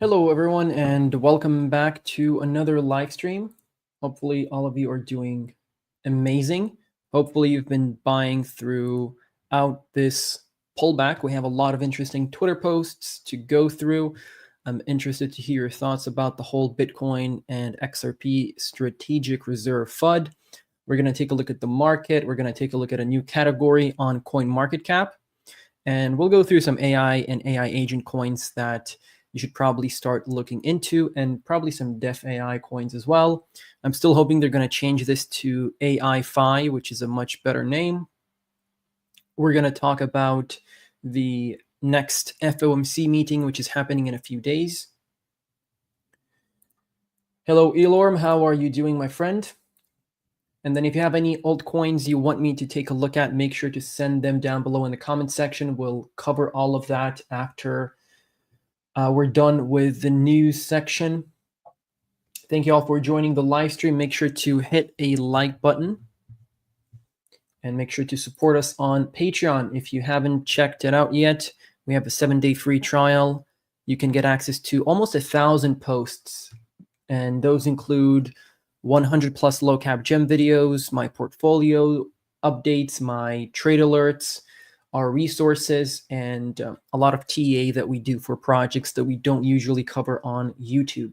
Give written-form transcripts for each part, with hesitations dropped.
Hello, everyone, and welcome back to another live stream. Hopefully, all of you are doing amazing. Hopefully, you've been buying throughout this pullback. We have a lot of interesting Twitter posts to go through. I'm interested to hear your thoughts about the whole Bitcoin and XRP strategic reserve FUD. We're going to take a look at the market. We're going to take a look at a new category on CoinMarketCap. And we'll go through some AI and AI agent coins that you should probably start looking into, and probably some Def AI coins as well. I'm still hoping they're going to change this to AI-Fi, which is a much better name. We're going to talk about the next FOMC meeting, which is happening in a few days. Hello, Elorm. How are you doing, my friend? And then if you have any altcoins you want me to take a look at, make sure to send them down below in the comment section. We'll cover all of that after we're done with the news section. Thank you all for joining the live stream. Make sure to hit a like button and make sure to support us on Patreon. If you haven't checked it out yet, we have a 7-day free trial. You can get access to almost 1,000 posts, and those include 100 plus low cap gem videos, my portfolio updates, my trade alerts, our resources, and a lot of TA that we do for projects that we don't usually cover on YouTube.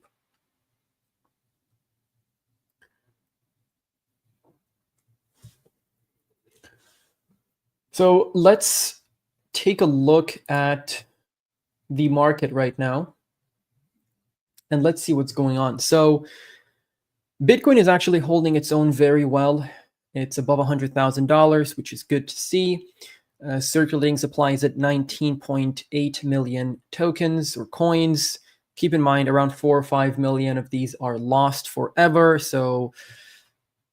So let's take a look at the market right now, and let's see what's going on. So Bitcoin is actually holding its own very well. It's above $100,000, which is good to see. Circulating supply is at 19.8 million tokens or coins. Keep in mind, around 4 or 5 million of these are lost forever. So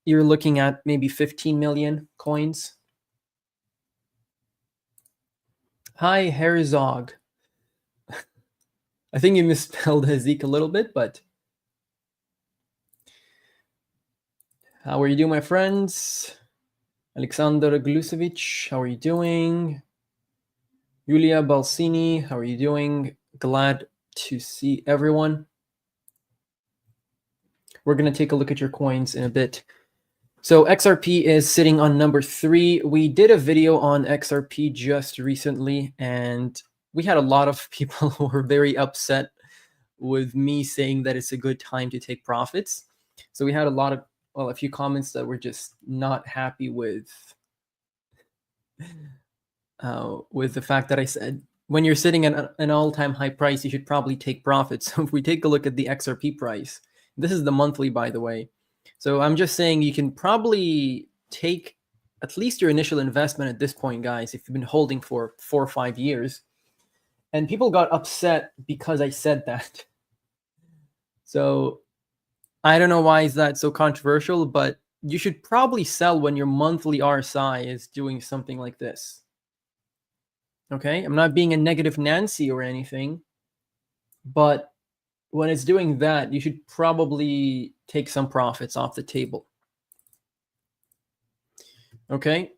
you're looking at maybe 15 million coins. Hi, Herzog. I think you misspelled Hazik a little bit, but how are you doing, my friends? Alexander Glusevich, how are you doing? Yulia Balsini, how are you doing? Glad to see everyone. We're going to take a look at your coins in a bit. So XRP is sitting on number 3. We did a video on XRP just recently, and we had a lot of people who were very upset with me saying that it's a good time to take profits. So we had a few comments that were just not happy with the fact that I said, when you're sitting at an all-time high price, you should probably take profits. So if we take a look at the XRP price, this is the monthly, by the way. So I'm just saying you can probably take at least your initial investment at this point, guys, if you've been holding for 4 or 5 years. And people got upset because I said that. So I don't know why is that so controversial, but you should probably sell when your monthly RSI is doing something like this. Okay, I'm not being a negative Nancy or anything, but when it's doing that, you should probably take some profits off the table. Okay.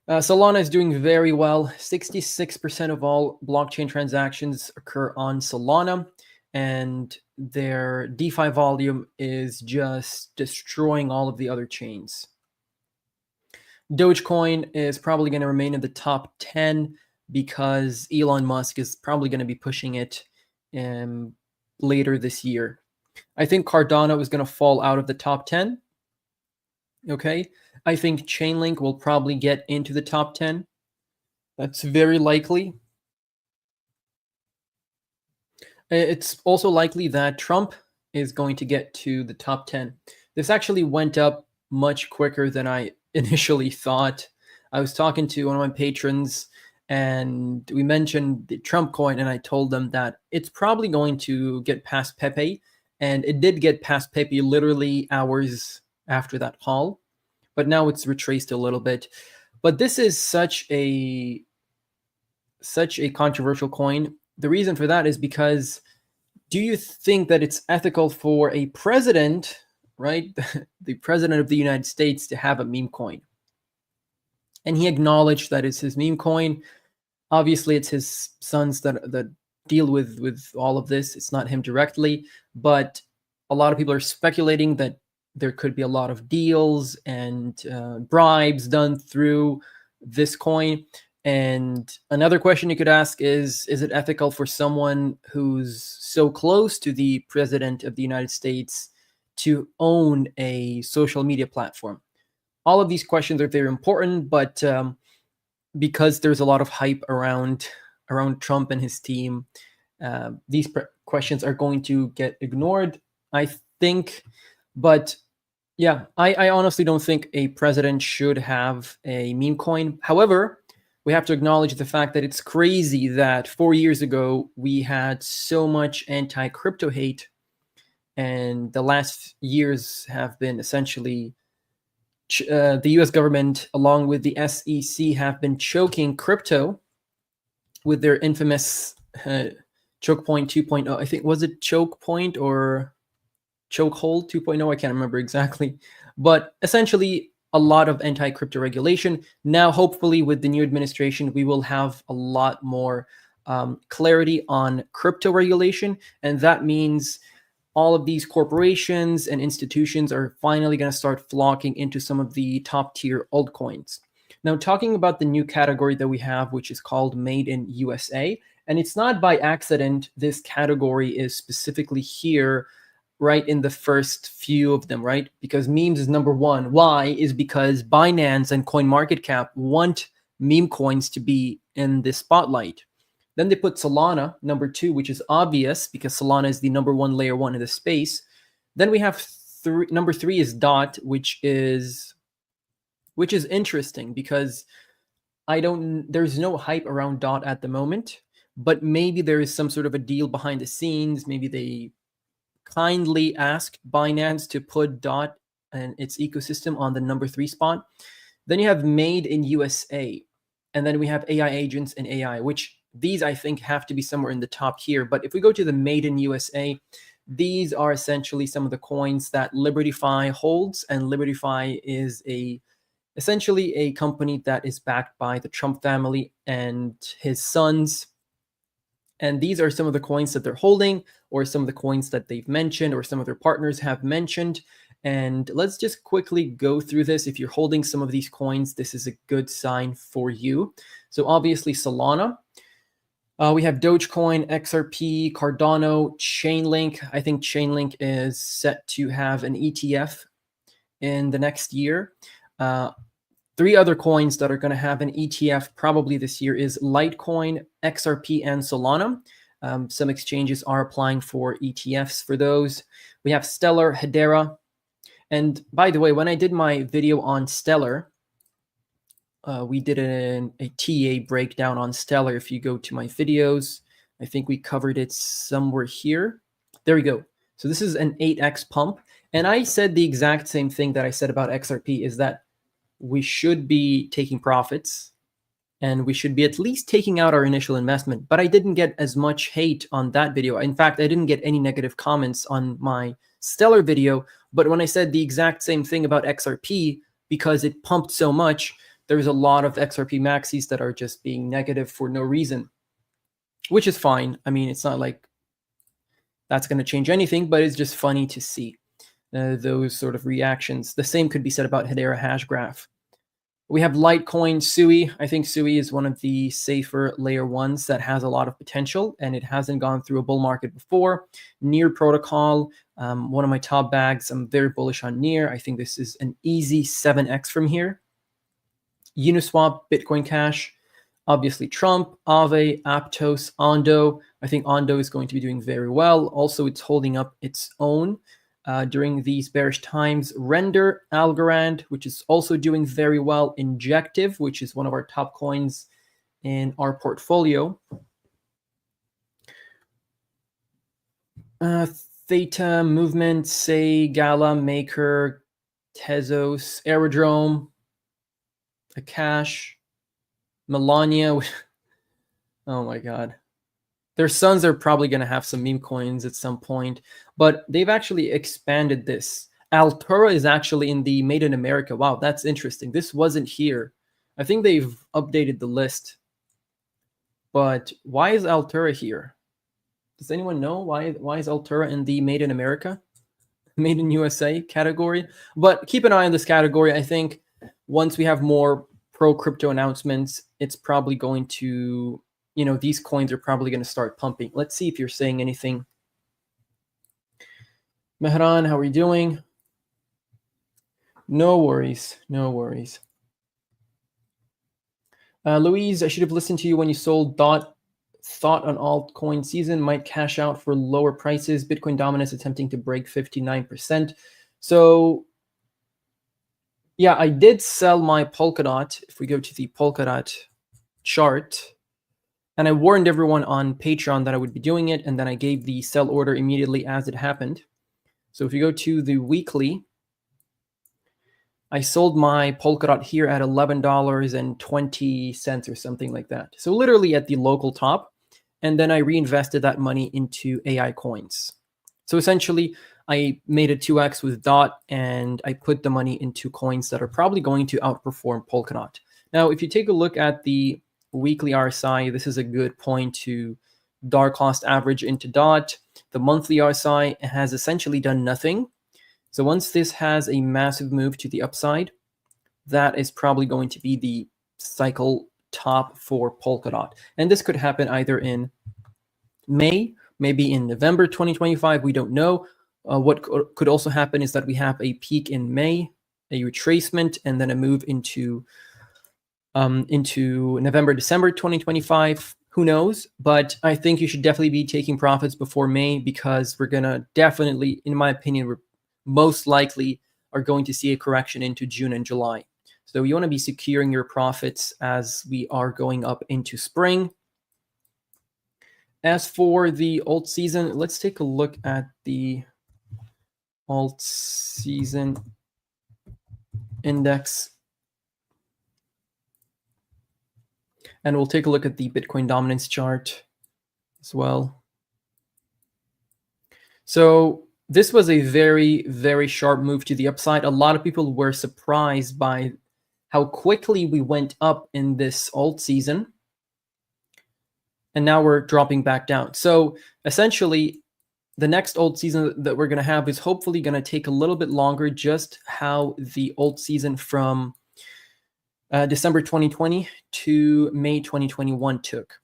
Solana is doing very well. 66% of all blockchain transactions occur on Solana, and their DeFi volume is just destroying all of the other chains. Dogecoin is probably going to remain in the top 10 because Elon Musk is probably going to be pushing it later this year. I think Cardano is going to fall out of the top 10. Okay. I think Chainlink will probably get into the top 10. That's very likely. It's also likely that Trump is going to get to the top 10. This actually went up much quicker than I initially thought. I was talking to one of my patrons, and we mentioned the Trump coin, and I told them that it's probably going to get past Pepe, and it did get past Pepe literally hours after that haul, but now it's retraced a little bit. But this is such a controversial coin. The reason for that is because, do you think that it's ethical for a president, right, the president of the United States, to have a meme coin? And he acknowledged that it's his meme coin. Obviously, it's his sons that deal with all of this. It's not him directly, but a lot of people are speculating that there could be a lot of deals and bribes done through this coin. And another question you could ask is it ethical for someone who's so close to the president of the United States to own a social media platform? All of these questions are very important, but because there's a lot of hype around Trump and his team, these questions are going to get ignored, I think. But yeah, I honestly don't think a president should have a meme coin. However, we have to acknowledge the fact that it's crazy that 4 years ago we had so much anti-crypto hate, and the last years have been essentially the US government, along with the SEC, have been choking crypto with their infamous choke point 2.0. I think, was it choke point or chokehold 2.0? I can't remember exactly. But essentially, a lot of anti-crypto regulation. Now, hopefully, with the new administration, we will have a lot more clarity on crypto regulation. And that means all of these corporations and institutions are finally going to start flocking into some of the top tier altcoins. Now, talking about the new category that we have, which is called Made in USA, and it's not by accident this category is specifically here right in the first few of them, right? Because memes is number one. Why? Is because Binance and CoinMarketCap want meme coins to be in the spotlight. Then they put Solana number two, which is obvious because Solana is the number one layer one in the space. Then we have number three is DOT, which is interesting because there's no hype around DOT at the moment, but maybe there is some sort of a deal behind the scenes. Maybe they kindly asked Binance to put DOT and its ecosystem on the number three spot. Then you have Made in USA, and then we have AI agents and AI, which these I think have to be somewhere in the top here. But if we go to the Made in USA, these are essentially some of the coins that LibertyFi holds, and LibertyFi is essentially a company that is backed by the Trump family and his sons. And these are some of the coins that they're holding, or some of the coins that they've mentioned, or some of their partners have mentioned. And let's just quickly go through this. If you're holding some of these coins, this is a good sign for you. So obviously Solana. We have Dogecoin, XRP, Cardano, Chainlink. I think Chainlink is set to have an ETF in the next year. Three other coins that are going to have an ETF probably this year is Litecoin, XRP, and Solana. Some exchanges are applying for ETFs for those. We have Stellar, Hedera. And by the way, when I did my video on Stellar, we did a TA breakdown on Stellar. If you go to my videos, I think we covered it somewhere here. There we go. So this is an 8x pump. And I said the exact same thing that I said about XRP, is that we should be taking profits and we should be at least taking out our initial investment. But I didn't get as much hate on that video. In fact, I didn't get any negative comments on my Stellar video. But when I said the exact same thing about XRP, because it pumped so much, there's a lot of XRP maxis that are just being negative for no reason, which is fine. I mean, it's not like that's going to change anything, but it's just funny to see those sort of reactions. The same could be said about Hedera Hashgraph. We have Litecoin, Sui. I think Sui is one of the safer layer ones that has a lot of potential, and it hasn't gone through a bull market before. Near Protocol, one of my top bags. I'm very bullish on Near. I think this is an easy 7x from here. Uniswap, Bitcoin Cash, obviously Trump, Aave, Aptos, Ondo. I think Ondo is going to be doing very well. Also, it's holding up its own during these bearish times. Render, Algorand, which is also doing very well. Injective, which is one of our top coins in our portfolio. Theta, Movement, Say, Gala, Maker, Tezos, Aerodrome, Akash, Melania. Oh my God. Their sons are probably going to have some meme coins at some point, but they've actually expanded this. Altura is actually in the Made in America. Wow, that's interesting. This wasn't here. I think they've updated the list. But why is Altura here? Does anyone know why is Altura in the Made in America, Made in USA category? But keep an eye on this category. I think once we have more pro crypto announcements, it's probably going to, these coins are probably going to start pumping. Let's see if you're saying anything. Mehran, how are you doing? No worries. No worries. Louise, I should have listened to you when you sold Thought on altcoin season might cash out for lower prices. Bitcoin dominance attempting to break 59%. So yeah, I did sell my Polkadot. If we go to the Polkadot chart, and I warned everyone on Patreon that I would be doing it, and then I gave the sell order immediately as it happened. So if you go to the weekly, I sold my Polkadot here at $11.20 or something like that. So literally at the local top. And then I reinvested that money into AI coins. So essentially, I made a 2x with DOT, and I put the money into coins that are probably going to outperform Polkadot. Now, if you take a look at the weekly RSI, this is a good point to dollar cost average into DOT. The monthly RSI has essentially done nothing. So once this has a massive move to the upside, that is probably going to be the cycle top for Polkadot. And this could happen either in May, maybe in November 2025, we don't know. What could also happen is that we have a peak in May, a retracement, and then a move into November, December 2025. Who knows? But I think you should definitely be taking profits before May, because we're going to definitely, in my opinion, we're most likely are going to see a correction into June and July. So you want to be securing your profits as we are going up into spring. As for the alt season, let's take a look at the alt season index. And we'll take a look at the Bitcoin dominance chart as well. So this was a very, very sharp move to the upside. A lot of people were surprised by how quickly we went up in this alt season. And now we're dropping back down. So essentially, the next alt season that we're going to have is hopefully going to take a little bit longer, just how the alt season from December 2020 to May 2021 took,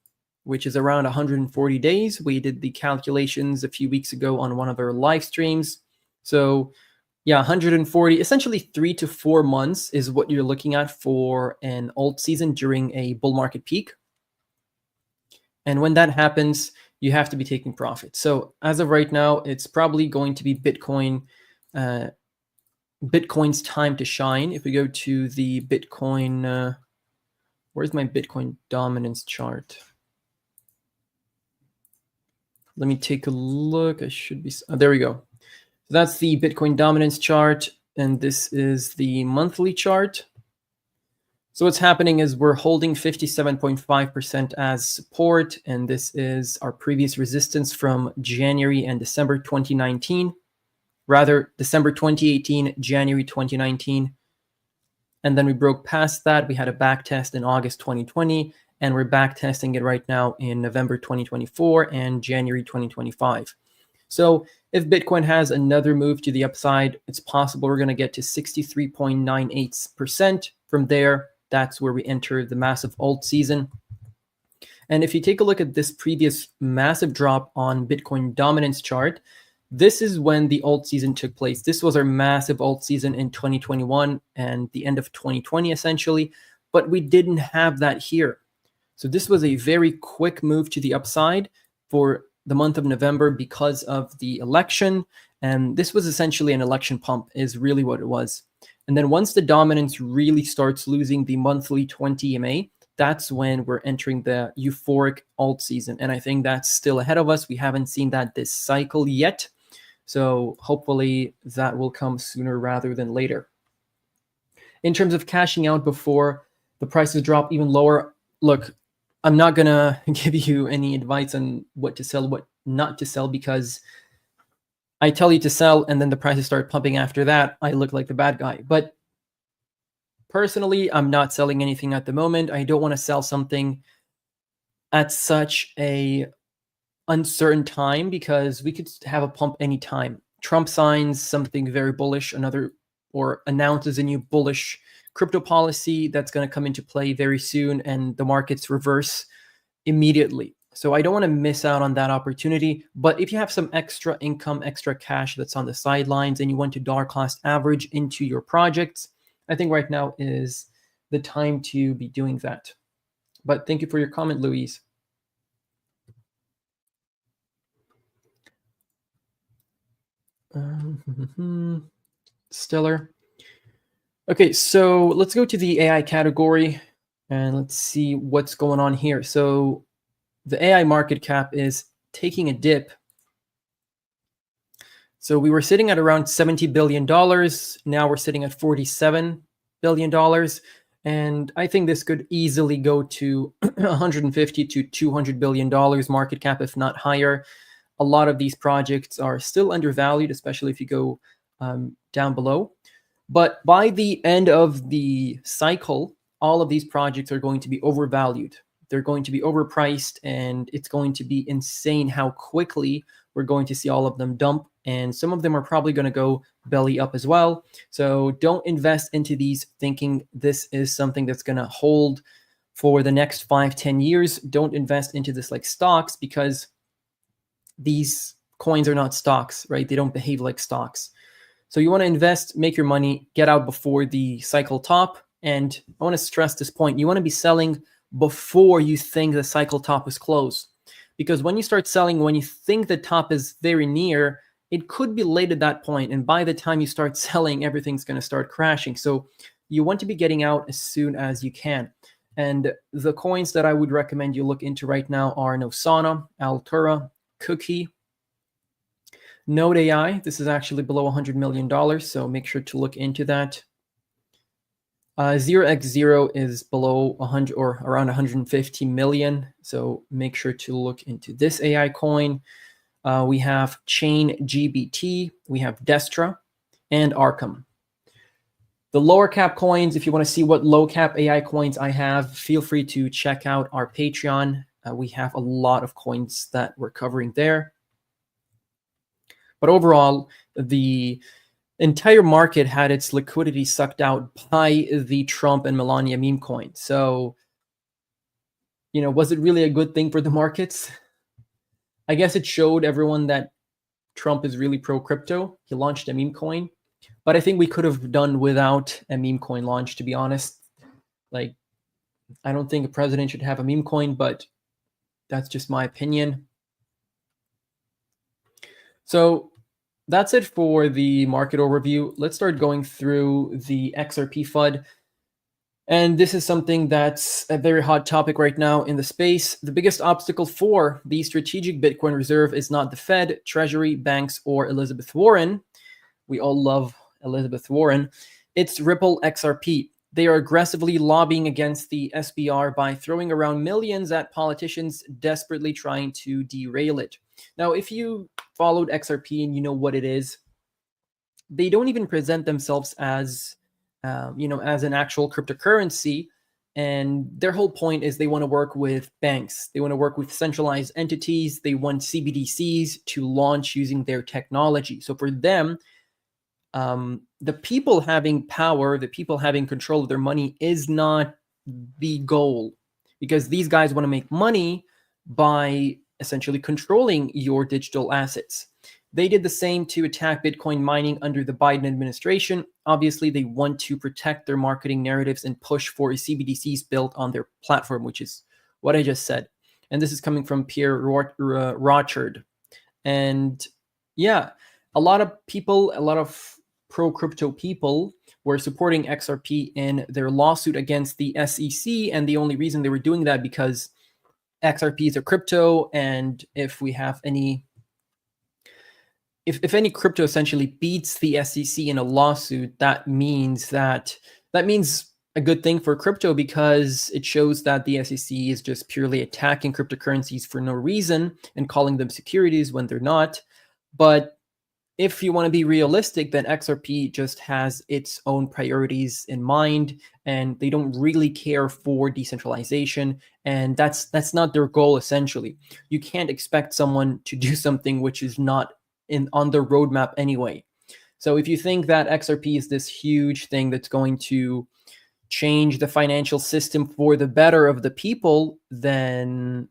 which is around 140 days. We did the calculations a few weeks ago on one of our live streams. So yeah, 140, essentially 3 to 4 months is what you're looking at for an alt season during a bull market peak. And when that happens, you have to be taking profit. So as of right now, it's probably going to be Bitcoin's time to shine. If we go to the Bitcoin, where's my Bitcoin dominance chart? Let me take a look. I should be, there we go. So that's the Bitcoin dominance chart, and this is the monthly chart. So what's happening is we're holding 57.5% as support, and this is our previous resistance from January and December 2019. Rather, December 2018, January 2019. And then we broke past that. We had a back test in August 2020, and we're back testing it right now in November 2024 and January 2025. So if Bitcoin has another move to the upside, it's possible we're going to get to 63.98%. From there, that's where we enter the massive alt season. And if you take a look at this previous massive drop on Bitcoin dominance chart, this is when the alt season took place. This was our massive alt season in 2021 and the end of 2020, essentially. But we didn't have that here. So this was a very quick move to the upside for the month of November because of the election. And this was essentially an election pump, is really what it was. And then once the dominance really starts losing the monthly 20 EMA, that's when we're entering the euphoric alt season. And I think that's still ahead of us. We haven't seen that this cycle yet. So hopefully that will come sooner rather than later. In terms of cashing out before the prices drop even lower, look, I'm not going to give you any advice on what to sell, what not to sell, because I tell you to sell and then the prices start pumping after that. I look like the bad guy. But personally, I'm not selling anything at the moment. I don't want to sell something at such a uncertain time because we could have a pump anytime. Trump signs something very bullish, or announces a new bullish crypto policy that's going to come into play very soon, and the markets reverse immediately. So I don't want to miss out on that opportunity. But if you have some extra income, extra cash that's on the sidelines, and you want to dollar cost average into your projects, I think right now is the time to be doing that. But thank you for your comment, Louise. Stellar. Okay, so let's go to the AI category and let's see what's going on here. So the AI market cap is taking a dip. So we were sitting at around $70 billion. Now we're sitting at $47 billion. And I think this could easily go to 150 to $200 billion market cap, if not higher. A lot of these projects are still undervalued, especially if you go down below. But by the end of the cycle, all of these projects are going to be overvalued. They're going to be overpriced, and it's going to be insane how quickly we're going to see all of them dump. And some of them are probably going to go belly up as well. So don't invest into these thinking this is something that's going to hold for the next 5-10 years. Don't invest into this like stocks, because these coins are not stocks, right? They don't behave like stocks. So you want to invest, make your money, get out before the cycle top. And I want to stress this point. You want to be selling before you think the cycle top is close. Because when you start selling, when you think the top is very near, it could be late at that point. And by the time you start selling, everything's going to start crashing. So you want to be getting out as soon as you can. And the coins that I would recommend you look into right now are Nosana, Altura, Cookie, Node AI. This is actually below $100 million, so make sure to look into that. 0x0 is below 100 or around 150 million, so make sure to look into this AI coin. We have Chain GBT, we have Destra, and Arkham. The lower cap coins, if you want to see what low cap AI coins I have, feel free to check out our Patreon. We have a lot of coins that we're covering there. But overall, the entire market had its liquidity sucked out by the Trump and Melania meme coin. So, was it really a good thing for the markets? I guess it showed everyone that Trump is really pro-crypto. He launched a meme coin. But I think we could have done without a meme coin launch, to be honest. Like, I don't think a president should have a meme coin, but that's just my opinion. So that's it for the market overview. Let's start going through the XRP FUD. And this is something that's a very hot topic right now in the space. The biggest obstacle for the strategic Bitcoin reserve is not the Fed, Treasury, banks, or Elizabeth Warren. We all love Elizabeth Warren. It's Ripple XRP. They are aggressively lobbying against the SBR by throwing around millions at politicians desperately trying to derail it. Now, if you followed XRP and you know what it is, they don't even present themselves as, as an actual cryptocurrency. And their whole point is they want to work with banks. They want to work with centralized entities. They want CBDCs to launch using their technology. So for them, the people having power, the people having control of their money is not the goal, because these guys want to make money by essentially controlling your digital assets. They did the same to attack Bitcoin mining under the Biden administration. Obviously, they want to protect their marketing narratives and push for CBDCs built on their platform, which is what I just said. And this is coming from Pierre Rochard. And yeah, a lot of people, a lot of pro-crypto people were supporting XRP in their lawsuit against the SEC. And the only reason they were doing that because XRP is a crypto. And if we have any, if any crypto essentially beats the SEC in a lawsuit, that means a good thing for crypto, because it shows that the SEC is just purely attacking cryptocurrencies for no reason and calling them securities when they're not. But if you want to be realistic, then XRP just has its own priorities in mind, and they don't really care for decentralization, and that's not their goal. Essentially, you can't expect someone to do something which is not on their roadmap anyway. So if you think that XRP is this huge thing that's going to change the financial system for the better of the people, then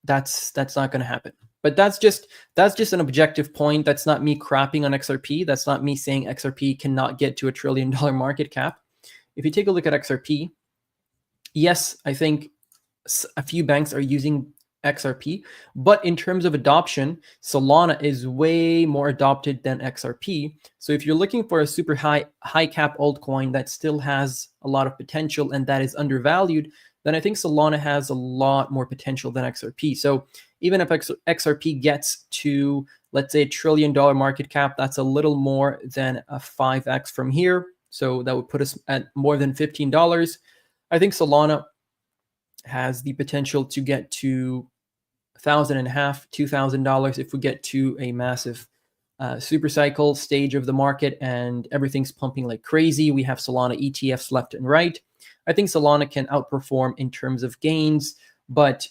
that's not going to happen. But that's just an objective point. That's not me crapping on XRP. That's not me saying XRP cannot get to $1 trillion market cap. If you take a look at XRP, yes, I think a few banks are using XRP, but in terms of adoption, Solana is way more adopted than XRP. So if you're looking for a super high cap altcoin that still has a lot of potential and that is undervalued, then I think Solana has a lot more potential than XRP. So even if XRP gets to, let's say, $1 trillion market cap, that's a little more than a 5x from here. So that would put us at more than $15. I think Solana has the potential to get to $1,500, $2,000 if we get to a massive super cycle stage of the market and everything's pumping like crazy. We have Solana ETFs left and right. I think Solana can outperform in terms of gains, but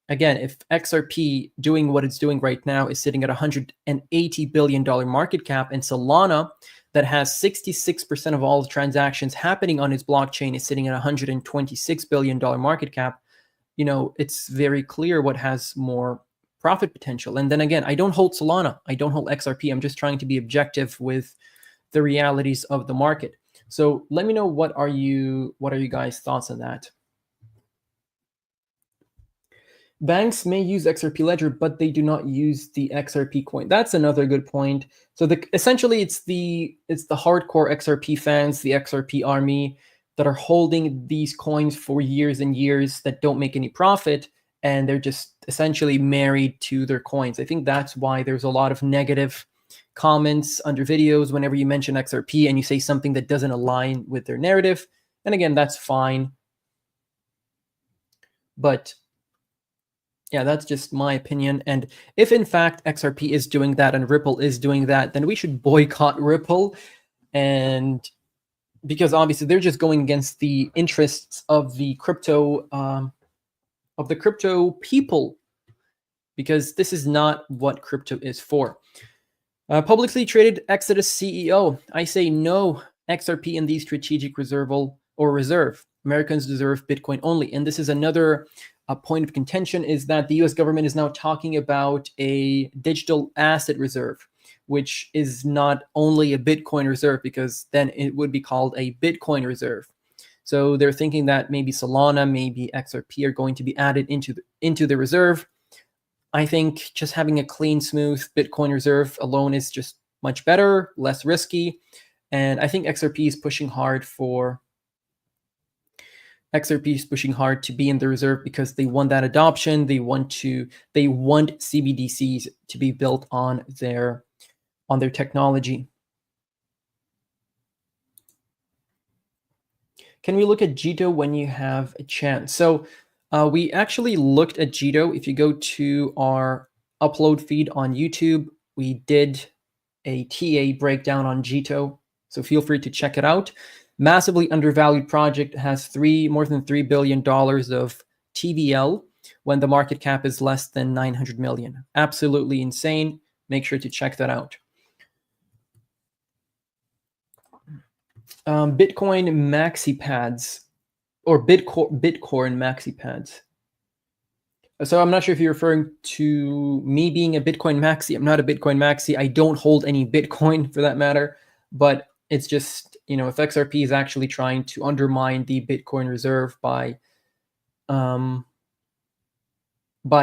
again, if XRP doing what it's doing right now is sitting at $180 billion market cap, and Solana that has 66% of all the transactions happening on its blockchain is sitting at $126 billion market cap, it's very clear what has more profit potential. And then again, I don't hold Solana, I don't hold XRP. I'm just trying to be objective with the realities of the market. So let me know what are you guys' thoughts on that? Banks may use XRP Ledger, but they do not use the XRP coin. That's another good point. So essentially it's the hardcore XRP fans, the XRP army, that are holding these coins for years and years that don't make any profit, and they're just essentially married to their coins. I think that's why there's a lot of negative comments under videos whenever you mention XRP and you say something that doesn't align with their narrative. And again, that's fine. But yeah, that's just my opinion. And if in fact XRP is doing that and Ripple is doing that, then we should boycott Ripple. And because obviously they're just going against the interests of the crypto people, because this is not what crypto is for. Publicly traded Exodus CEO. I say no XRP in the strategic reserve. Americans deserve Bitcoin only. And this is another point of contention, is that the US government is now talking about a digital asset reserve, which is not only a Bitcoin reserve, because then it would be called a Bitcoin reserve. So they're thinking that maybe Solana, maybe XRP are going to be added into the reserve. I think just having a clean, smooth Bitcoin reserve alone is just much better, less risky. And I think XRP is pushing hard to be in the reserve because they want that adoption. They want CBDCs to be built on their technology. Can we look at Jito when you have a chance? So we actually looked at Jito. If you go to our upload feed on YouTube, we did a TA breakdown on Jito. So feel free to check it out. Massively undervalued project, has more than $3 billion of TVL when the market cap is less than 900 million. Absolutely insane. Make sure to check that out. Bitcoin maxi pads, or Bitcoin maxi pads. So I'm not sure if you're referring to me being a Bitcoin maxi. I'm not a Bitcoin maxi. I don't hold any Bitcoin for that matter, but it's just, if XRP is actually trying to undermine the Bitcoin reserve by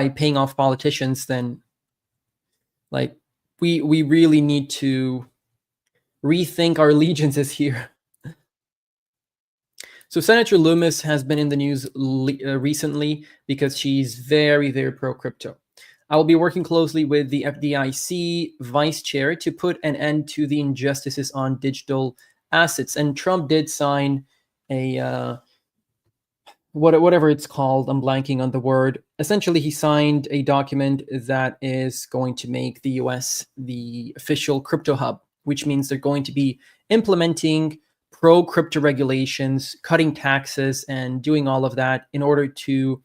paying off politicians, then like we really need to rethink our allegiances here. So Senator Loomis has been in the news recently because she's very, very pro-crypto. I will be working closely with the FDIC vice chair to put an end to the injustices on digital assets. And Trump did sign a whatever it's called, I'm blanking on the word. Essentially, he signed a document that is going to make the US the official crypto hub, which means they're going to be implementing pro crypto regulations, cutting taxes, and doing all of that in order to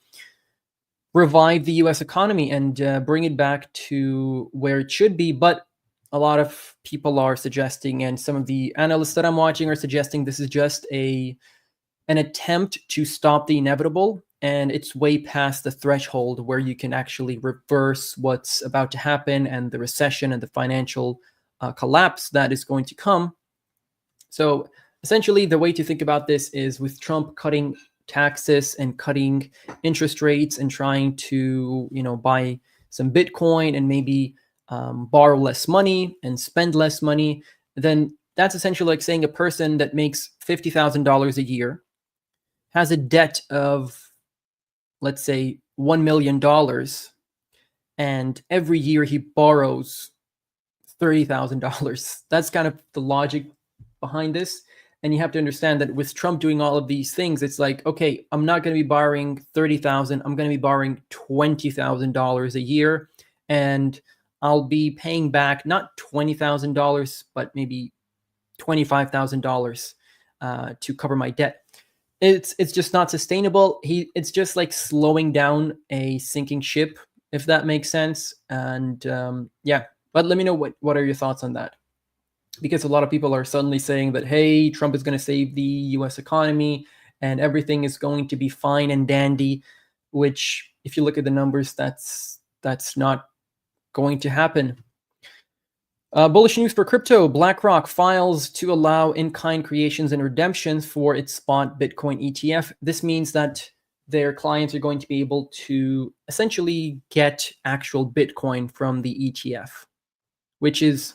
revive the US economy and bring it back to where it should be. But a lot of people are suggesting, and some of the analysts that I'm watching are suggesting, this is just an attempt to stop the inevitable, and it's way past the threshold where you can actually reverse what's about to happen and the recession and the financial collapse that is going to come. So essentially, the way to think about this is with Trump cutting taxes and cutting interest rates and trying to, buy some Bitcoin and maybe borrow less money and spend less money, then that's essentially like saying a person that makes $50,000 a year has a debt of, let's say, $1 million, and every year he borrows $30,000. That's kind of the logic behind this. And you have to understand that with Trump doing all of these things, it's like, okay, I'm not going to be borrowing 30,000. I'm going to be borrowing $20,000 a year, and I'll be paying back not $20,000, but maybe $25,000 to cover my debt. It's just not sustainable. It's just like slowing down a sinking ship, if that makes sense. And yeah, but let me know what are your thoughts on that, because a lot of people are suddenly saying that, hey, Trump is going to save the U.S. economy and everything is going to be fine and dandy, which if you look at the numbers, that's not going to happen. Bullish news for crypto. BlackRock files to allow in-kind creations and redemptions for its spot Bitcoin ETF. This means that their clients are going to be able to essentially get actual Bitcoin from the ETF, which is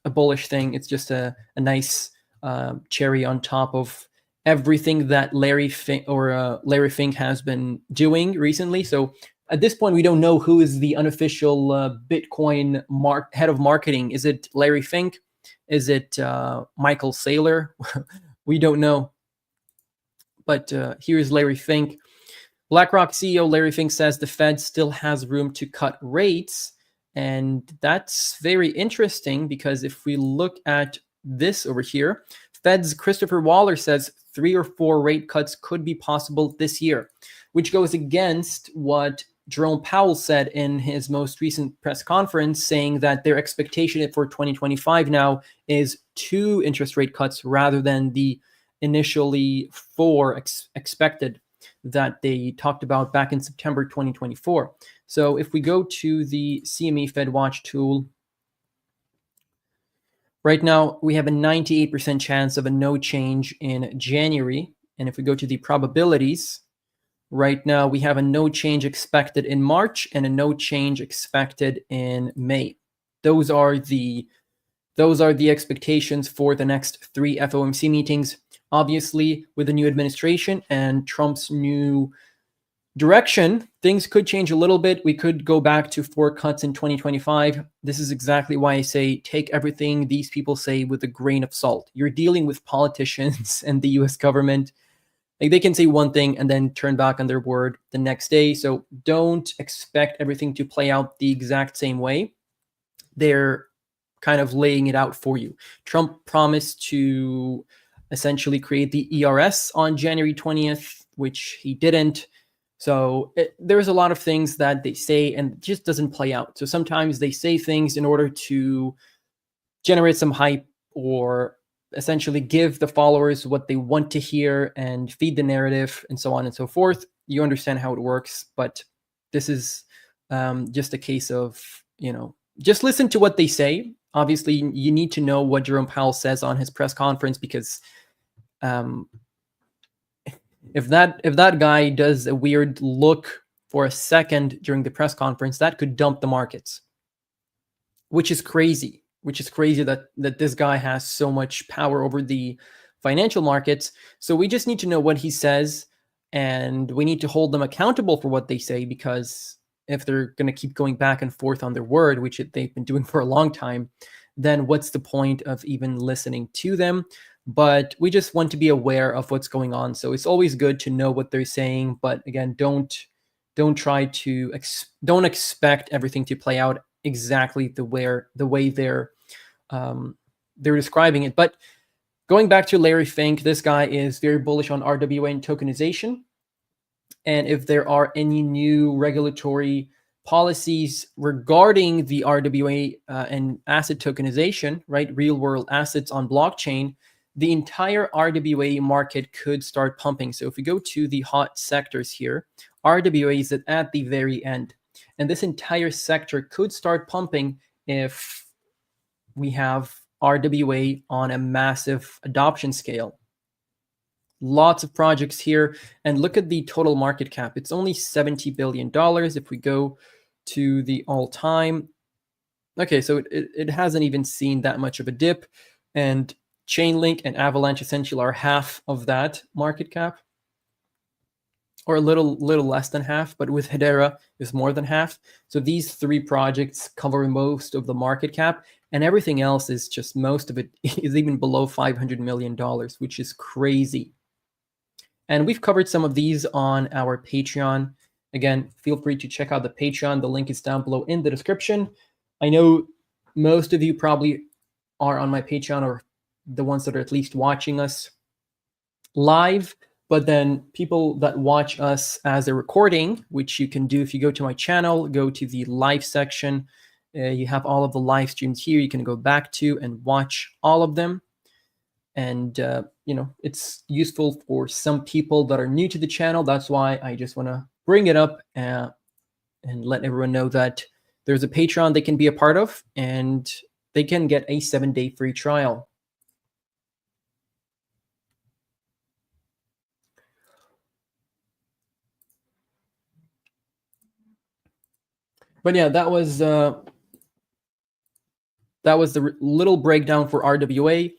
a bullish thing. It's just a nice cherry on top of everything that Larry Fink has been doing recently. So at this point, we don't know who is the unofficial Bitcoin head of marketing. Is it Larry Fink? Is it Michael Saylor? We don't know. But here's Larry Fink. BlackRock CEO Larry Fink says the Fed still has room to cut rates. And that's very interesting, because if we look at this over here, Fed's Christopher Waller says 3 or 4 rate cuts could be possible this year, which goes against what Jerome Powell said in his most recent press conference, saying that their expectation for 2025 now is 2 interest rate cuts rather than the initially 4 expected that they talked about back in September 2024. So if we go to the CME Fed Watch tool, right now we have a 98% chance of a no change in January. And if we go to the probabilities, right now we have a no change expected in March and a no change expected in May. Those are the expectations for the next 3 FOMC meetings. Obviously, with the new administration and Trump's new direction, things could change a little bit. We could go back to 4 cuts in 2025. This is exactly why I say take everything these people say with a grain of salt. You're dealing with politicians and the US government. Like, they can say one thing and then turn back on their word the next day. So don't expect everything to play out the exact same way. They're kind of laying it out for you. Trump promised to essentially create the ERS on January 20th, which he didn't. So there's a lot of things that they say and it just doesn't play out. So sometimes they say things in order to generate some hype or essentially give the followers what they want to hear and feed the narrative and so on and so forth. You understand how it works, but this is just a case of, just listen to what they say. Obviously, you need to know what Jerome Powell says on his press conference, because if that guy does a weird look for a second during the press conference, that could dump the markets, which is crazy. That this guy has so much power over the financial markets. So we just need to know what he says, and we need to hold them accountable for what they say, because if they're going to keep going back and forth on their word, which they've been doing for a long time, then what's the point of even listening to them? but we just want to be aware of what's going on. So it's always good to know what they're saying, but again, don't expect everything to play out exactly the way they're describing it. But going back to Larry Fink, this guy is very bullish on RWA and tokenization. And if there are any new regulatory policies regarding the RWA and asset tokenization, right, real world assets on blockchain, the entire RWA market could start pumping. So if we go to the hot sectors here, RWA is at the very end. And this entire sector could start pumping if we have RWA on a massive adoption scale. Lots of projects here. And look at the total market cap. It's only $70 billion. If we go to the all-time, okay, so it hasn't even seen that much of a dip. And Chainlink and Avalanche essentially are half of that market cap, or a little less than half, but with Hedera is more than half. So these three projects cover most of the market cap, and everything else is just, most of it is even below $500 million, which is crazy. And we've covered some of these on our Patreon. Again, feel free to check out the Patreon. The link is down below in the description. I know most of you probably are on my Patreon, or the ones that are at least watching us live, but then people that watch us as a recording, which you can do if you go to my channel, go to the live section. You have all of the live streams here. You can go back to and watch all of them. And, it's useful for some people that are new to the channel. That's why I just want to bring it up and let everyone know that there's a Patreon they can be a part of, and they can get a 7-day free trial. But yeah, that was the little breakdown for RWA.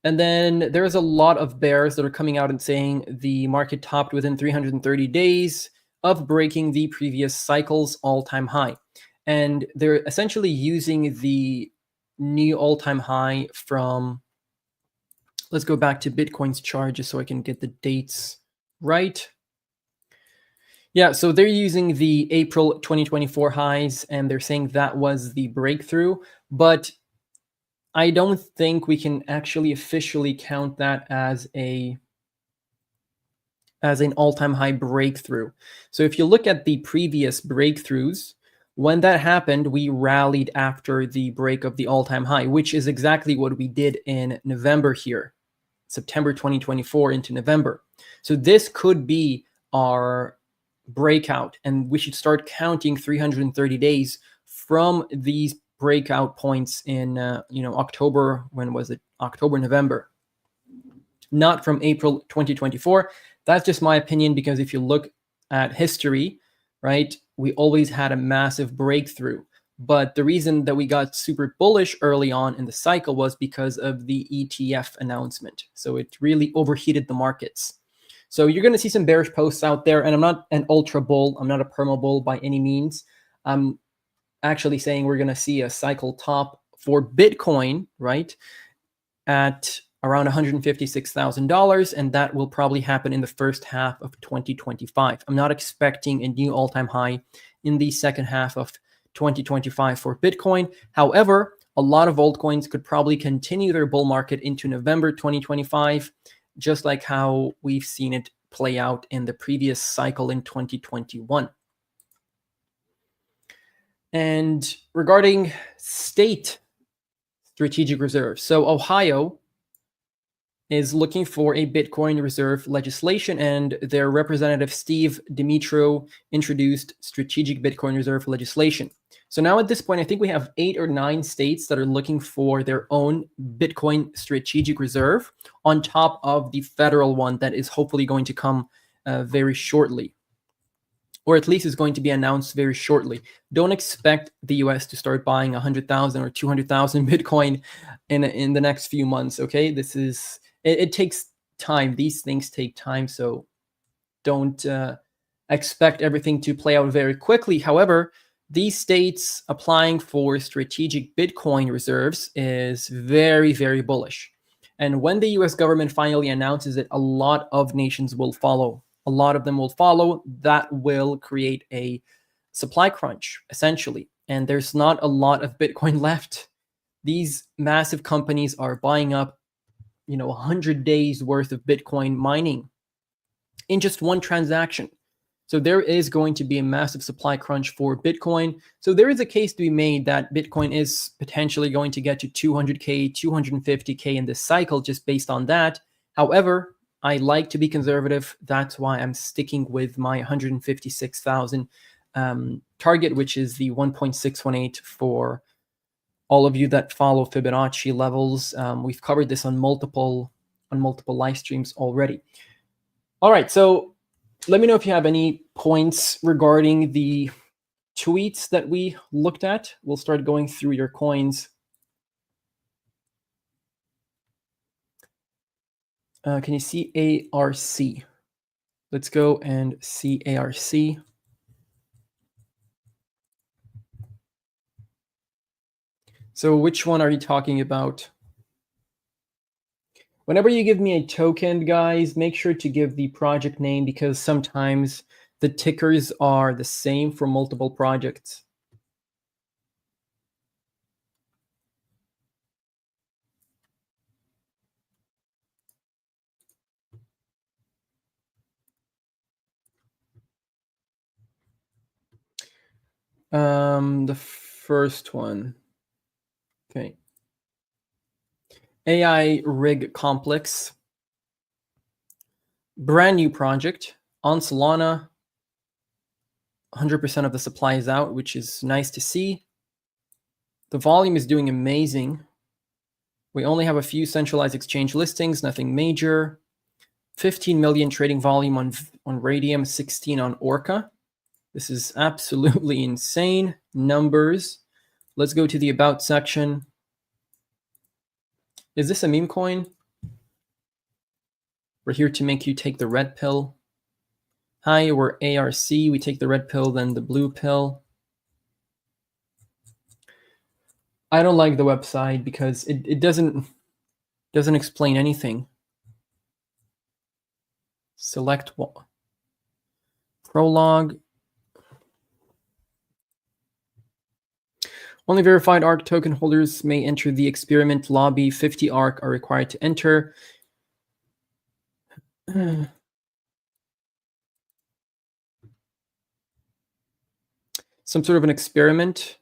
And then there's a lot of bears that are coming out and saying the market topped within 330 days of breaking the previous cycle's all-time high. And they're essentially using the new all-time high from, let's go back to Bitcoin's chart just so I can get the dates right. Yeah, so they're using the April 2024 highs, and they're saying that was the breakthrough. But I don't think we can actually officially count that as an all-time high breakthrough. So if you look at the previous breakthroughs, when that happened, we rallied after the break of the all-time high, which is exactly what we did in November here, September 2024 into November. So this could be our breakout, and we should start counting 330 days from these breakout points in October. When was it? October, November, not from April 2024. That's just my opinion, because if you look at history, right, we always had a massive breakthrough. But the reason that we got super bullish early on in the cycle was because of the ETF announcement. So it really overheated the markets. So you're going to see some bearish posts out there, and I'm not an ultra bull. I'm not a perma bull by any means. I'm actually saying we're going to see a cycle top for Bitcoin, right, at around $156,000, and that will probably happen in the first half of 2025. I'm not expecting a new all-time high in the second half of 2025 for Bitcoin. However, a lot of altcoins could probably continue their bull market into November 2025, just like how we've seen it play out in the previous cycle in 2021. And regarding state strategic reserves, so Ohio is looking for a Bitcoin reserve legislation, and their representative Steve Dimitro introduced strategic Bitcoin reserve legislation. So now at this point, I think we have 8 or 9 states that are looking for their own Bitcoin strategic reserve on top of the federal one that is hopefully going to come very shortly, or at least is going to be announced very shortly. Don't expect the US to start buying 100,000 or 200,000 Bitcoin in the next few months, okay? It takes time. These things take time, so don't expect everything to play out very quickly. However, these states applying for strategic Bitcoin reserves is very, very bullish. And when the US government finally announces it, a lot of nations will follow. A lot of them will follow. That will create a supply crunch, essentially. And there's not a lot of Bitcoin left. These massive companies are buying up, 100 days worth of Bitcoin mining in just one transaction. So there is going to be a massive supply crunch for Bitcoin. So there is a case to be made that Bitcoin is potentially going to get to 200K, 250K in this cycle just based on that. However, I like to be conservative. That's why I'm sticking with my 156,000 target, which is the 1.618 for all of you that follow Fibonacci levels. We've covered this on multiple live streams already. All right, so let me know if you have any points regarding the tweets that we looked at. We'll start going through your coins. Can you see ARC? Let's go and see ARC. So which one are you talking about? Whenever you give me a token, guys, make sure to give the project name because sometimes the tickers are the same for multiple projects. The first one. Okay. AI rig complex. Brand new project on Solana. 100% of the supply is out, which is nice to see. The volume is doing amazing. We only have a few centralized exchange listings, nothing major. 15 million trading volume on Radium, 16 on Orca. This is absolutely insane numbers. Let's go to the About section. Is this a meme coin? We're here to make you take the red pill. Hi, we're ARC. We take the red pill, then the blue pill. I don't like the website because it doesn't explain anything. Select what? Prologue. Only verified ARC token holders may enter the experiment lobby. 50 ARC are required to enter. Some sort of an experiment.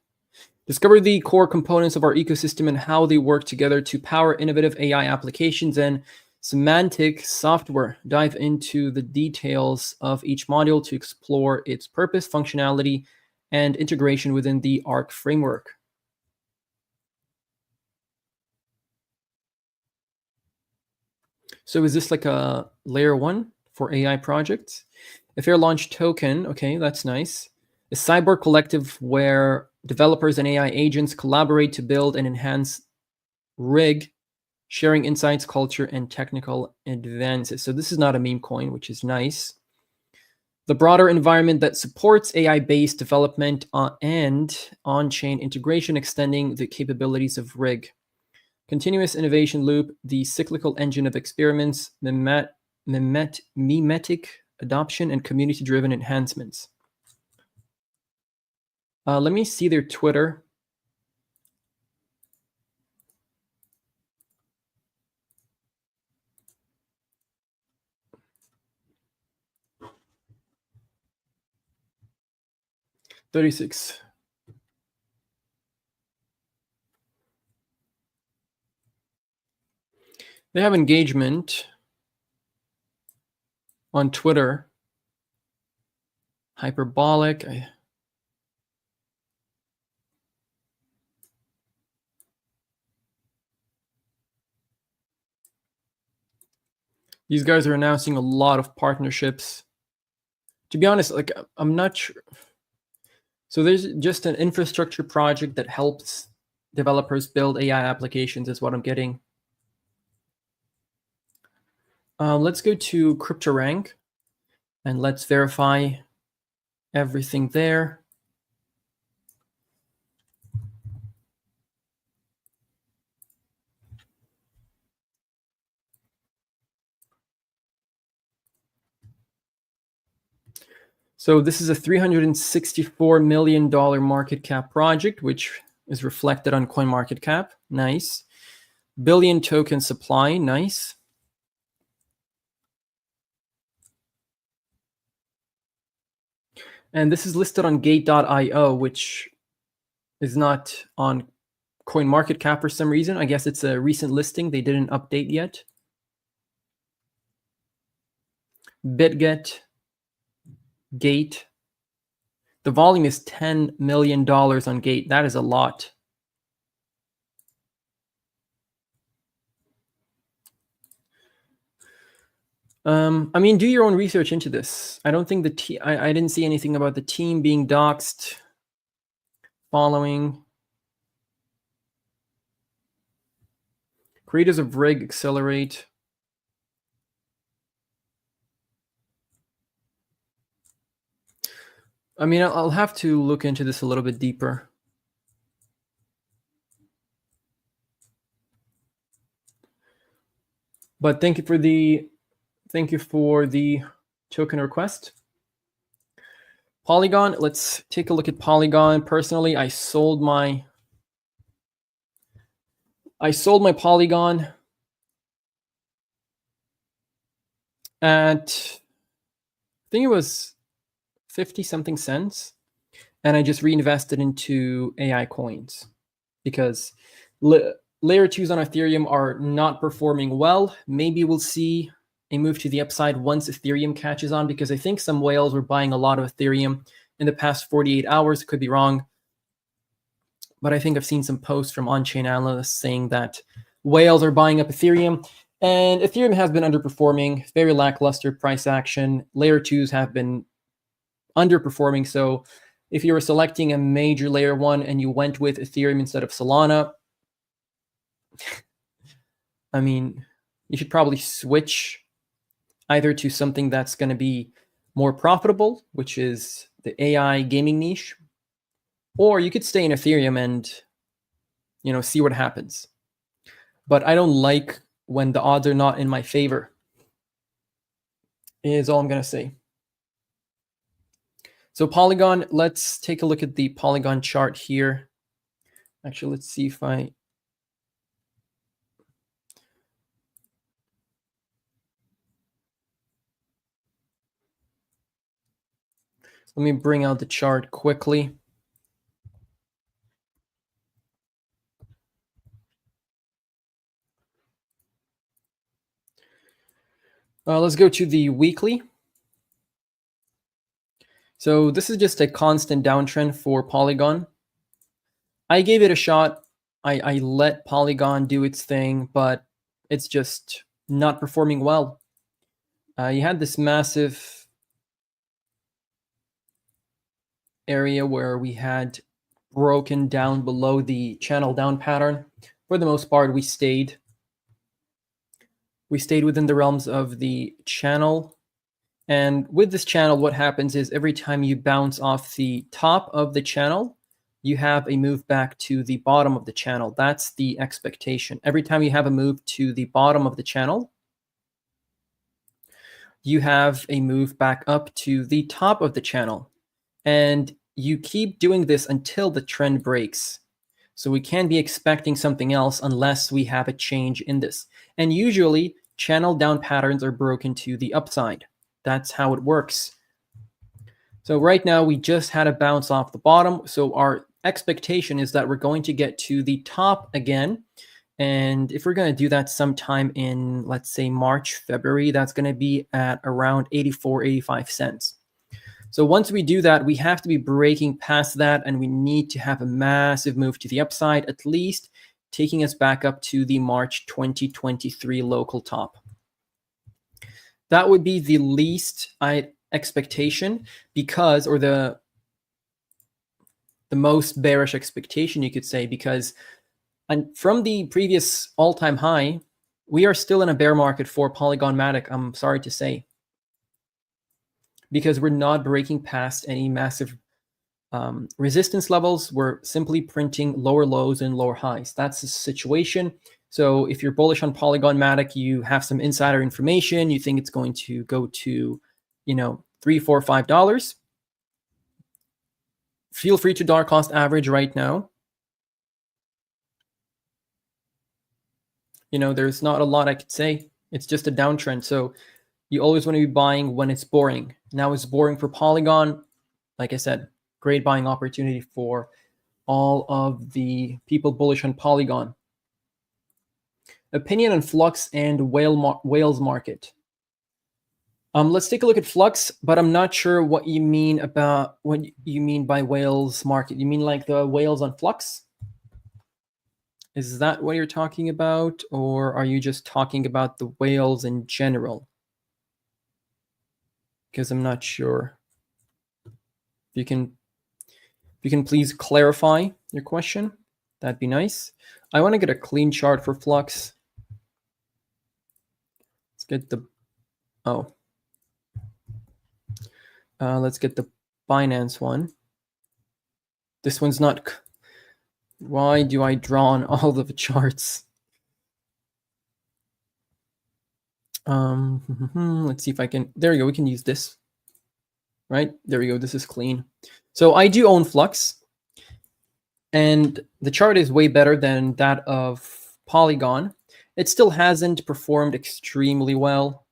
Discover the core components of our ecosystem and how they work together to power innovative AI applications and semantic software. Dive into the details of each module to explore its purpose, functionality, and integration within the ARC framework. So is this like a layer 1 for AI projects? A fair launch token, okay, that's nice. A cyborg collective where developers and AI agents collaborate to build and enhance rig, sharing insights, culture, and technical advances. So this is not a meme coin, which is nice. The broader environment that supports AI-based development and on-chain integration, extending the capabilities of rig. Continuous innovation loop, the cyclical engine of experiments, mimetic adoption, and community-driven enhancements. Let me see their Twitter. $36. They have engagement on Twitter. Hyperbolic. These guys are announcing a lot of partnerships. To be honest, like I'm not sure. So there's just an infrastructure project that helps developers build AI applications is what I'm getting. Let's go to CryptoRank and let's verify everything there. So this is a $364 million market cap project, which is reflected on CoinMarketCap. Nice. Billion token supply. Nice. And this is listed on gate.io, which is not on CoinMarketCap for some reason. I guess it's a recent listing. They didn't update yet. BitGet, Gate. The volume is $10 million on Gate. That is a lot. I mean, do your own research into this. I don't think I didn't see anything about the team being doxxed. Following. Creators of Rig Accelerate. I mean, I'll have to look into this a little bit deeper. But thank you for the token request. Polygon, let's take a look at Polygon. Personally, I sold my Polygon at, I think it was 50 something cents, and I just reinvested into AI coins because layer 2s on Ethereum are not performing well. Maybe we'll see a move to the upside once Ethereum catches on, because I think some whales were buying a lot of Ethereum in the past 48 hours. Could be wrong, but I think I've seen some posts from on-chain analysts saying that whales are buying up Ethereum, and Ethereum has been underperforming, very lackluster price action. Layer 2s have been underperforming. So if you were selecting a major layer 1 and you went with Ethereum instead of Solana, I mean, you should probably switch either to something that's going to be more profitable, which is the AI gaming niche, or you could stay in Ethereum and, see what happens. But I don't like when the odds are not in my favor, is all I'm going to say. So Polygon, let's take a look at the Polygon chart here. Actually, let's see if let me bring out the chart quickly. Let's go to the weekly. So this is just a constant downtrend for Polygon. I gave it a shot. I let Polygon do its thing, but it's just not performing well. You had this massive area where we had broken down below the channel down pattern. For the most part, we stayed within the realms of the channel. And with this channel, what happens is every time you bounce off the top of the channel, you have a move back to the bottom of the channel. That's the expectation. Every time you have a move to the bottom of the channel, you have a move back up to the top of the channel. And you keep doing this until the trend breaks. So we can't be expecting something else unless we have a change in this. And usually, channel down patterns are broken to the upside. That's how it works. So right now, we just had a bounce off the bottom. So our expectation is that we're going to get to the top again. And if we're going to do that sometime in, let's say, March, February, that's going to be at around 84, 85 cents. So once we do that, we have to be breaking past that, and we need to have a massive move to the upside, at least taking us back up to the March 2023 local top. That would be the least expectation, because, or the most bearish expectation, you could say, because from the previous all-time high, we are still in a bear market for Polygon Matic, I'm sorry to say, because we're not breaking past any massive resistance levels. We're simply printing lower lows and lower highs. That's the situation. So if you're bullish on Polygon Matic, you have some insider information, you think it's going to go to, $3, $4, $5. Feel free to dollar cost average right now. You know, there's not a lot I could say. It's just a downtrend. So you always want to be buying when it's boring. Now it's boring for Polygon. Like I said, great buying opportunity for all of the people bullish on Polygon. Opinion on Flux and Whales market. Let's take a look at Flux, but I'm not sure what you mean by Whales market. You mean like the whales on Flux? Is that what you're talking about, or are you just talking about the whales in general? Because I'm not sure. If you can please clarify your question, that'd be nice. I want to get a clean chart for Flux. Let's get the let's get the Binance one. This one's not. Why do I draw on all of the charts? Let's see if I can. There we go. We can use this. Right? There we go. This is clean. So I do own Flux. And the chart is way better than that of Polygon. It still hasn't performed extremely well,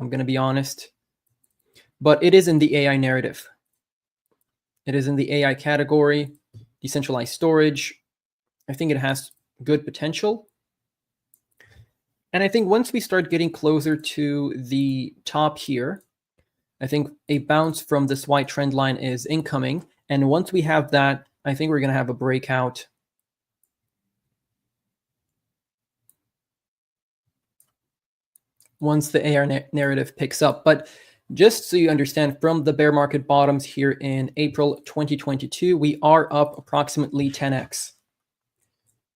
I'm going to be honest. But it is in the AI narrative. It is in the AI category, decentralized storage. I think it has good potential. And I think once we start getting closer to the top here, I think a bounce from this white trend line is incoming. And once we have that, I think we're going to have a breakout. Once the AR narrative picks up. But just so you understand, from the bear market bottoms here in April 2022, we are up approximately 10x.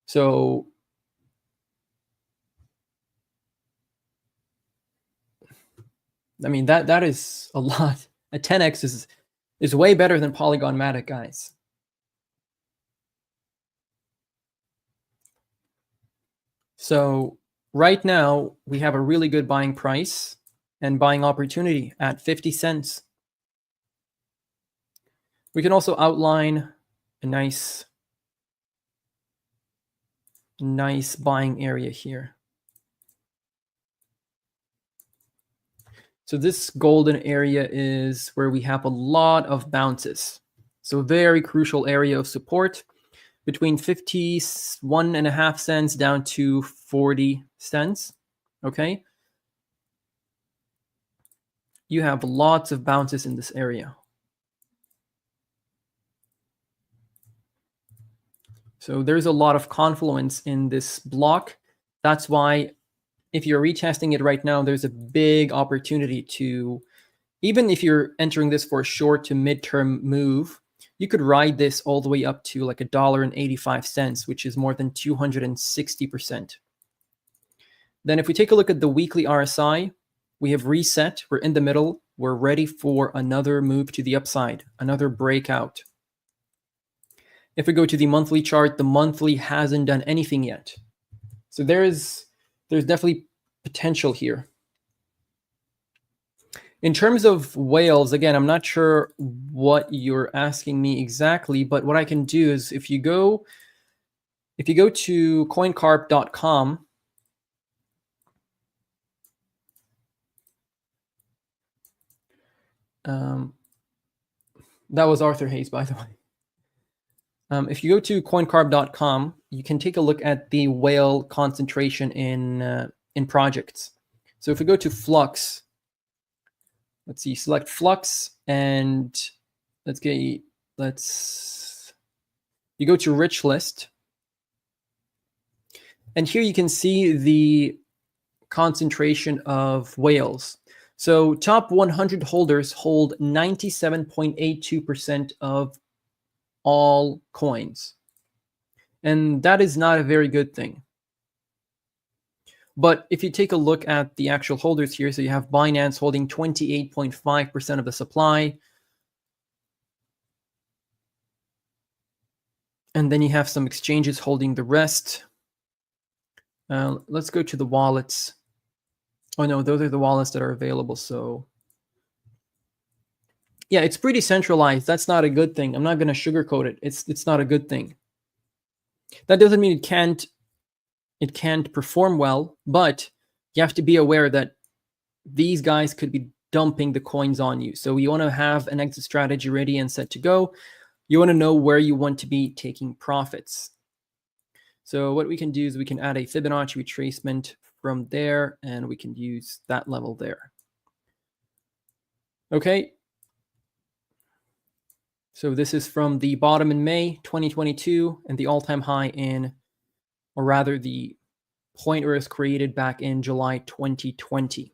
So I mean, that is a lot. A 10x is way better than Polygon Matic, guys. So right now, we have a really good buying price and buying opportunity at 50 cents. We can also outline a nice buying area here. So this golden area is where we have a lot of bounces. So very crucial area of support between 51.5 cents down to 40 cents. Okay. You have lots of bounces in this area. So there's a lot of confluence in this block. That's why if you're retesting it right now, there's a big opportunity to, even if you're entering this for a short to midterm move, you could ride this all the way up to like $1.85, which is more than 260%. Then if we take a look at the weekly RSI, we have reset, we're in the middle, we're ready for another move to the upside, another breakout. If we go to the monthly chart, the monthly hasn't done anything yet. So there's definitely potential here. In terms of whales, again, I'm not sure what you're asking me exactly, but what I can do is if you go to coincarp.com, that was Arthur Hayes, by the way. If you go to coincarp.com, you can take a look at the whale concentration in projects. So if we go to Flux, let's see, select Flux, and you go to Rich List, and here you can see the concentration of whales. So top 100 holders hold 97.82% of all coins. And that is not a very good thing. But if you take a look at the actual holders here, so you have Binance holding 28.5% of the supply. And then you have some exchanges holding the rest. Let's go to the wallets. Oh no, those are the wallets that are available. So Yeah, it's pretty centralized. That's not a good thing. I'm not going to sugarcoat it. It's not a good thing. That doesn't mean it can't perform well, but you have to be aware that these guys could be dumping the coins on you. So you want to have an exit strategy ready and set to go. You want to know where you want to be taking profits. So what we can do is we can add a Fibonacci retracement from there, and we can use that level there. Okay. So this is from the bottom in May 2022 and the all-time high or rather the point where it was created back in July 2020.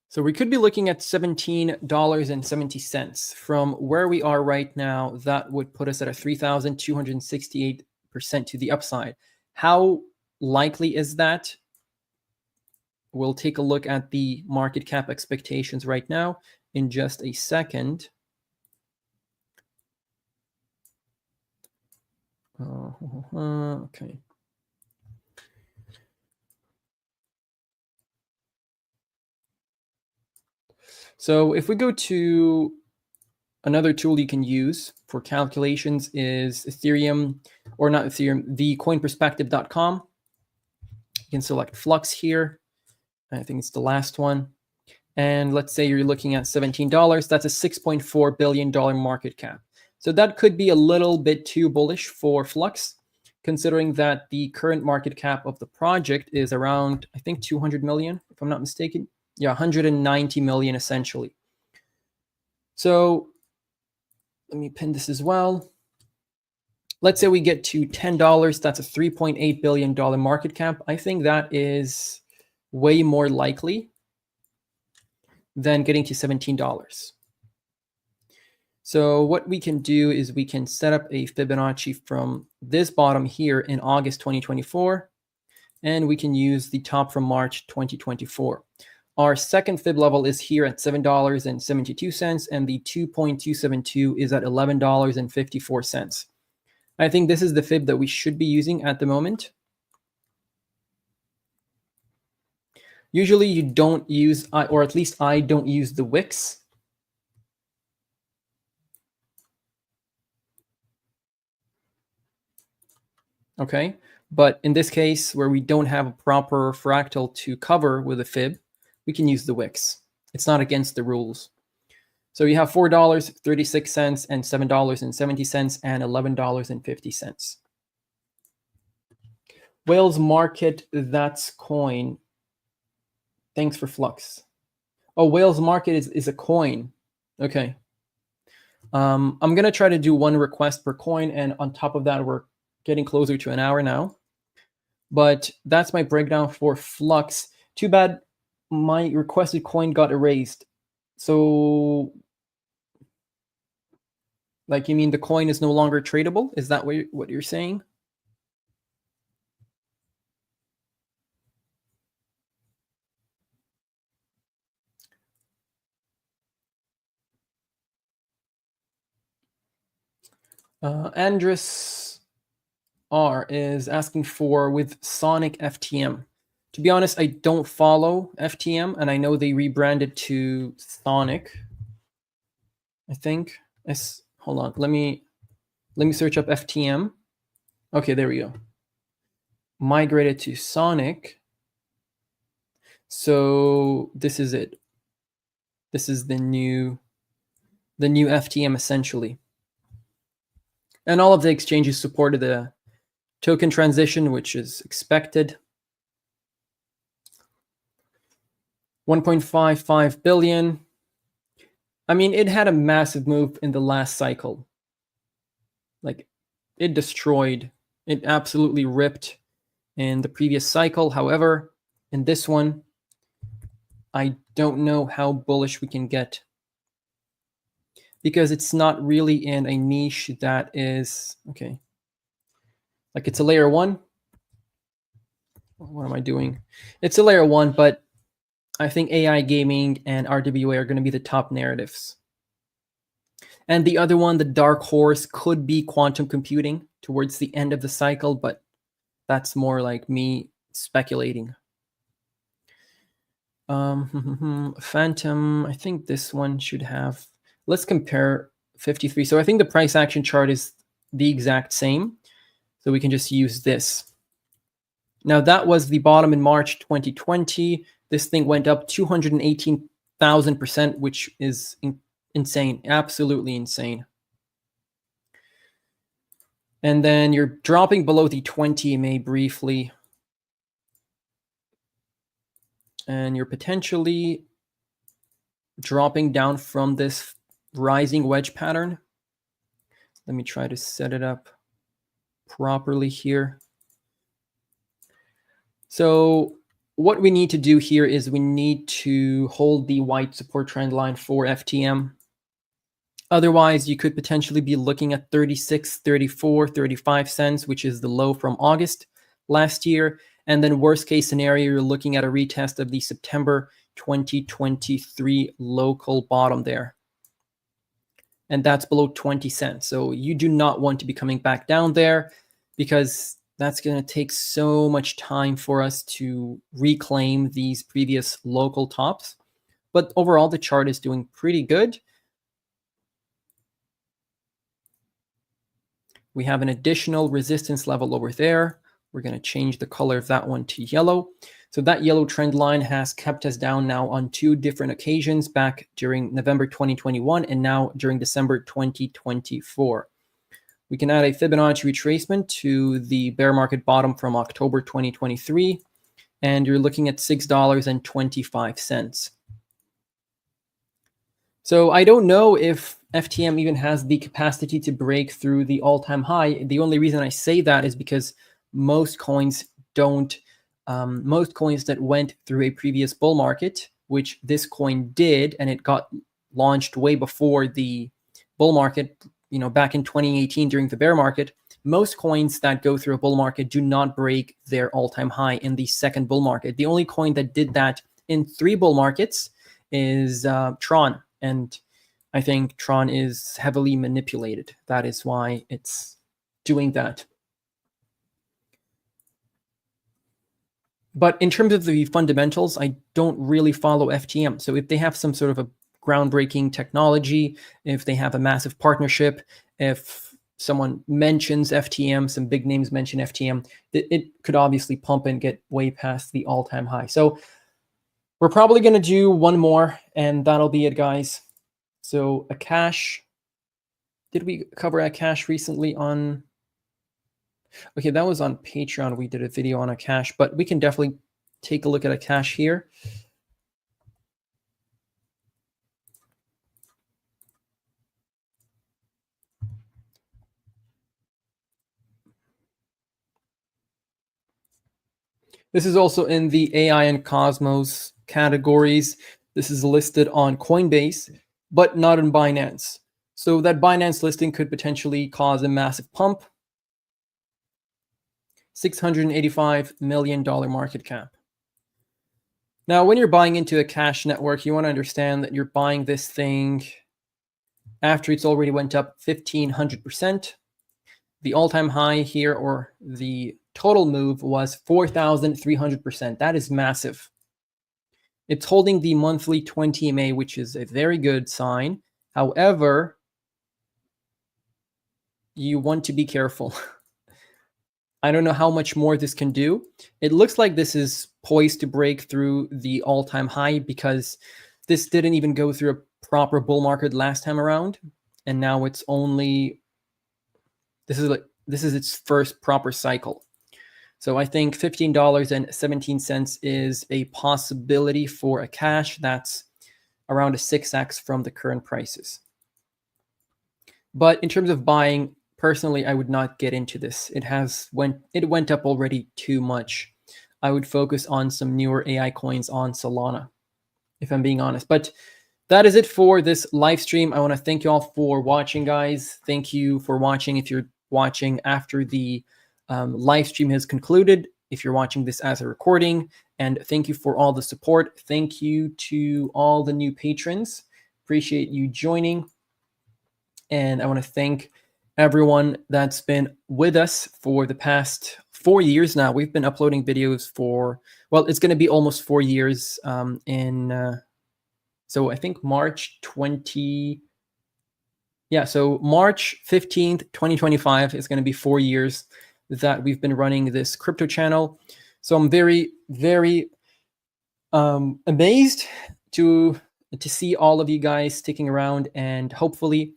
So we could be looking at $17.70. From where we are right now, that would put us at a 3,268% to the upside. How likely is that? We'll take a look at the market cap expectations right now in just a second. Okay. So if we go to another tool you can use for calculations is Ethereum, or not Ethereum, the coinperspective.com. You can select Flux here. I think it's the last one. And let's say you're looking at $17. That's a $6.4 billion market cap. So that could be a little bit too bullish for Flux, considering that the current market cap of the project is around, I think, 200 million, if I'm not mistaken. Yeah, 190 million essentially. So let me pin this as well. Let's say we get to $10. That's a $3.8 billion market cap. I think that is way more likely than getting to $17. So what we can do is we can set up a Fibonacci from this bottom here in August 2024, and we can use the top from March 2024. Our second fib level is here at $7.72, and the 2.272 is at $11.54. I think this is the fib that we should be using at the moment. Usually you don't use, or at least I don't use the wicks. Okay, but in this case where we don't have a proper fractal to cover with a fib, we can use the wicks. It's not against the rules. So you have $4.36 and $7.70 and $11.50. Whales Market, that's coin. Thanks for Flux. Oh, Whales Market is a coin. Okay. I'm going to try to do one request per coin, and on top of that, we're getting closer to an hour now. But that's my breakdown for Flux. Too bad my requested coin got erased. So, like, you mean the coin is no longer tradable? Is that what you're saying? Andres R is asking for with Sonic FTM. To be honest, I don't follow FTM, and I know they rebranded to Sonic. I think. Hold on. Let me search up FTM. Okay, there we go. Migrated to Sonic. So this is it. This is the new FTM essentially. And all of the exchanges supported the token transition, which is expected. 1.55 billion. I mean, it had a massive move in the last cycle. Like, it destroyed. It absolutely ripped in the previous cycle. However, in this one, I don't know how bullish we can get, because it's not really in a niche that is, okay, like it's a layer one. What am I doing? It's a layer one, but I think AI gaming and RWA are going to be the top narratives. And the other one, the dark horse, could be quantum computing towards the end of the cycle, but that's more like me speculating. Phantom, I think this one should have, let's compare 53. So I think the price action chart is the exact same. So we can just use this. Now that was the bottom in March 2020. This thing went up 218,000%, which is insane, absolutely insane. And then you're dropping below the 20 EMA briefly. And you're potentially dropping down from this rising wedge pattern. Let me try to set it up properly here. So what we need to do here is we need to hold the white support trend line for FTM. Otherwise, you could potentially be looking at 36, 34, 35 cents, which is the low from August last year. And then worst case scenario, you're looking at a retest of the September 2023 local bottom there. And that's below 20 cents. So you do not want to be coming back down there because that's going to take so much time for us to reclaim these previous local tops. But overall, the chart is doing pretty good. We have an additional resistance level over there. We're going to change the color of that one to yellow. So that yellow trend line has kept us down now on 2 different occasions, back during November 2021 and now during December 2024. We can add a Fibonacci retracement to the bear market bottom from October 2023, and you're looking at $6.25. So I don't know if FTM even has the capacity to break through the all-time high. The only reason I say that is because most coins don't. Most coins that went through a previous bull market, which this coin did, and it got launched way before the bull market, back in 2018 during the bear market, most coins that go through a bull market do not break their all-time high in the second bull market. The only coin that did that in 3 bull markets is Tron. And I think Tron is heavily manipulated. That is why it's doing that. But in terms of the fundamentals, I don't really follow FTM. So if they have some sort of a groundbreaking technology, if they have a massive partnership, if someone mentions FTM, some big names mention FTM, it could obviously pump and get way past the all-time high. So we're probably going to do one more, and that'll be it, guys. So a cash. Did we cover a cash recently on? Okay, that was on Patreon. We did a video on a cash, but we can definitely take a look at a cash here. This is also in the AI and Cosmos categories. This is listed on Coinbase, but not in Binance. So that Binance listing could potentially cause a massive pump. $685 million market cap. Now, when you're buying into a cash network, you want to understand that you're buying this thing after it's already went up 1,500%. The all-time high here, or the total move, was 4,300%. That is massive. It's holding the monthly 20 EMA, which is a very good sign. However, you want to be careful. I don't know how much more this can do. It looks like this is poised to break through the all-time high because this didn't even go through a proper bull market last time around, and now it's only this is its first proper cycle. So I think $15.17 is a possibility for a cash. That's around a 6x from the current prices. But in terms of buying, personally, I would not get into this. It went up already too much. I would focus on some newer AI coins on Solana, if I'm being honest. But that is it for this live stream. I want to thank you all for watching, guys. Thank you for watching if you're watching after the live stream has concluded, if you're watching this as a recording. And thank you for all the support. Thank you to all the new patrons. Appreciate you joining. And I want to thank everyone that's been with us for the past 4 years now. We've been uploading videos for, well, it's going to be almost 4 years so I think March 20. Yeah, so March 15th, 2025 is going to be 4 years that we've been running this crypto channel. So I'm very, very amazed to see all of you guys sticking around, and hopefully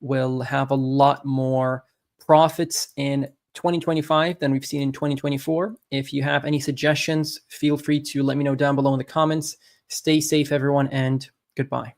we'll have a lot more profits in 2025 than we've seen in 2024. If you have any suggestions, feel free to let me know down below in the comments. Stay safe, everyone, and goodbye.